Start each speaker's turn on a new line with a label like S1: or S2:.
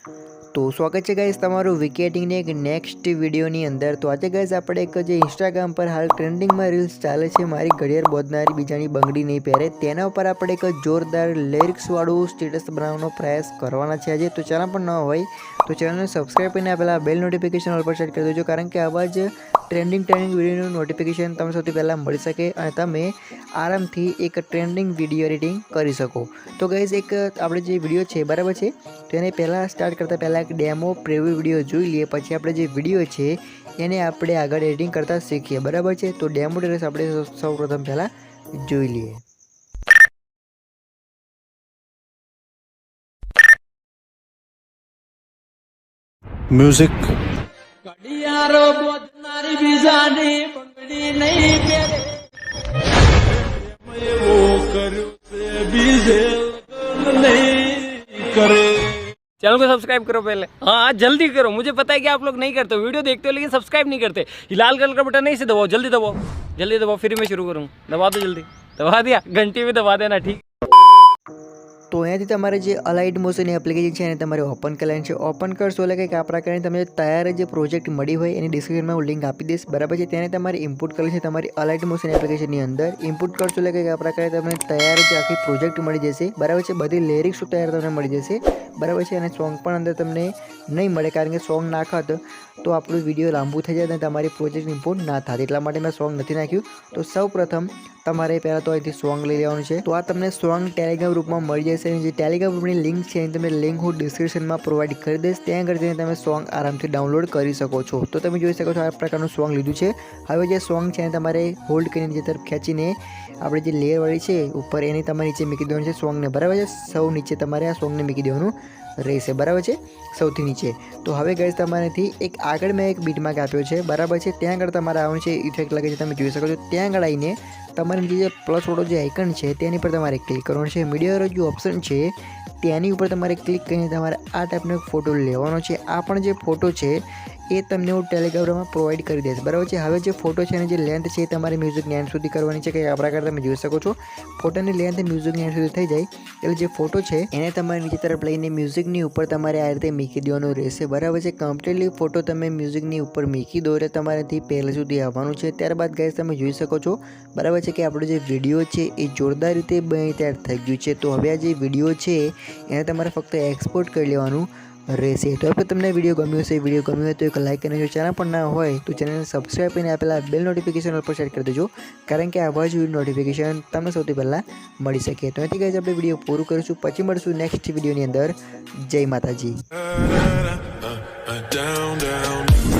S1: तो स्वागत है गाइस तमारू विकेटिंग ने एक नेक्स्ट वीडियोनी अंदर। तो आज गाइस આપણે એક જે ઇન્સ્ટાગ્રામ પર હાલ ટ્રેન્ડિંગમાં રીલ્સ ચાલે છે મારી ઘડિયાળ બોધનારી બીજાની બંગડી નહીં પહેરે, તેના ઉપર આપણે એક જોરદાર લિરિક્સ વાળું સ્ટેટસ બનાવવાનો પ્રયાસ કરવાના છે આજે। તો ચેનલ પર ન હોય તો ચેનલને સબસ્ક્રાઇબ કરીને પહેલા બેલ નોટિફિકેશન ઓલ પર સેટ કરી દેજો, કારણ કે આવા જ ટ્રેન્ડિંગ વિડીયોનું નોટિફિકેશન તમને સૌથી પહેલાં મળી શકે અને તમે આરામથી એક ટ્રેન્ડિંગ વિડીયો એડિટિંગ કરી શકો। તો ગાઈઝ એક આપણે જે વિડીયો છે બરાબર છે, તો એને પહેલાં સ્ટાર્ટ કરતાં પહેલાં એક ડેમો પ્રિવ્યુ વિડીયો જોઈ લઈએ, પછી આપણે જે વિડીયો છે એને આપણે આગળ એડિટિંગ કરતાં શીખીએ બરાબર છે। તો ડેમો ડ્રેસ આપણે સૌપ્રથમ પહેલાં જોઈ લઈએ।
S2: म्यूजिक
S3: ઘડિયાળો બોધનારી બીજાની બંગડી નહીં પહેરે, એવો કર્યો છે બીજે લગ્ન નહીં करे।
S4: चैनल को सब्सक्राइब करो पहले, हाँ जल्दी करो। मुझे पता है कि आप लोग नहीं करते हो, वीडियो देखते हो लेकिन सब्सक्राइब नहीं करते। ये लाल कलर का बटन नहीं से दबाओ, जल्दी दबाओ, जल्दी दबाओ, फिर मैं शुरू करूँ। दबा दो जल्दी, दबा दिया, घंटी भी दबा देना ठीक।
S1: तो અહીંયાથી તમારે જે અલાઇટ મોશન એપ્લિકેશન છે એને તમારે ઓપન કરવાની છે। ઓપન કરશો એટલે કંઈક આ પ્રકારની તમને તૈયાર જે પ્રોજેક્ટ મળી હોય એની ડિસ્ક્રિપ્શનમાં હું લિંક આપી દઈશ બરાબર છે। તેને તમારે ઇમ્પોર્ટ કરવાની છે તમારી અલાઇટ મોશન એપ્લિકેશનની અંદર। ઇમ્પોર્ટ કરશો એટલે કંઈક આ પ્રકારે તમને તૈયાર જે આખી પ્રોજેક્ટ મળી જશે બરાબર છે। બધી લિરિક્સ તૈયાર તમને મળી જશે બરાબર છે। અને સોંગ પણ અંદર તમને નહીં મળે, કારણ કે સોંગ નાખત તો આપણું વિડીયો લાંબુ થઈ જાય અને તમારી પ્રોજેક્ટ ઇમ્પોર્ટ ના થાય, એટલા માટે મેં સોંગ નથી નાખ્યું। તો સૌ પ્રથમ તમારે પહેલાં તો અહીંથી સોંગ લઈ લેવાનું છે। તો આ તમને સોંગ ટેલિગ્રામ ગ્રુપમાં મળી જશે। જે ટેલિગ્રામ ગ્રુપની લિંક છે એની તમને લિંક હું ડિસ્ક્રિપ્શનમાં પ્રોવાઈડ કરી દઈશ, ત્યાં આગળ જઈને તમે સોંગ આરામથી ડાઉનલોડ કરી શકો છો। તો તમે જોઈ શકો છો આ પ્રકારનું સોંગ લીધું છે। હવે જે સોંગ છે એને તમારે હોલ્ડ કરીને નીચે તરફ ખેંચીને આપણે જે લેયરવાળી છે ઉપર એની તમારે નીચે મૂકી દેવાનું છે સોંગને બરાબર છે। સૌ નીચે તમારે આ સોંગને મૂકી દેવાનું રહેશે બરાબર છે, સૌથી નીચે। તો હવે ગાઈઝ તમારેથી એક આગળ મેં એક બીટમાર્ક આપ્યો છે બરાબર છે, ત્યાં આગળ તમારે આવવાનું છે ઇફેક્ટ લાગે છે, તમે જોઈ શકો છો। ત્યાં આગળ આવીને તમારે જે પ્લસ વાળો જે આઇકન છે તેની પર તમારે ક્લિક કરવાનું છે। મીડિયાનો જે ઓપ્શન છે તેની ઉપર તમારે ક્લિક કરીને તમારે આ ટાઈપનો એક ફોટો લેવાનો છે। આ પણ જે ફોટો છે એ તમને હું ટેલિગ્રામમાં પ્રોવાઈડ કરી દઈશ બરાબર છે। હવે જે ફોટો છે અને જે લેન્થ છે એ તમારે મ્યુઝિકની એન્ડ સુધી કરવાની છે, કે આ પ્રકારે તમે જોઈ શકો છો। ફોટોની લેન્થ મ્યુઝિકની એન્ડ સુધી થઈ જાય એટલે જે ફોટો છે એને તમારે નીચે તરફ લઈને મ્યુઝિકની ઉપર તમારે આ રીતે મૂકી દેવાનું રહેશે બરાબર છે। કમ્પ્લીટલી ફોટો તમે મ્યુઝિકની ઉપર મૂકી દો એટલે તમારેથી પહેલે સુધી આવવાનું છે। ત્યારબાદ ગાઈઝ તમે જોઈ શકો છો બરાબર છે કે આપણો જે વિડીયો છે એ જોરદાર રીતે તૈયાર થઈ ગયું છે। તો હવે આ જે વિડીયો છે એને તમારે ફક્ત એક્સપોર્ટ કરી લેવાનું રહેશે। તો હવે તમને વિડીયો ગમ્યો હશે, વિડીયો ગમ્યો હોય તો એક લાઇક અને જો ચેનલ પણ ના હોય તો ચેનલને સબસ્ક્રાઈબ કરીને આપેલા બેલ નોટિફિકેશન પર સેટ કરી દેજો, કારણ કે આવા જ નોટિફિકેશન તમને સૌથી પહેલાં મળી શકે। તો એથી ગાઈઝ આપણે વિડીયો પૂરું કરીશું, પછી મળશું નેક્સ્ટ વિડીયોની અંદર। જય માતાજી।
S2: down down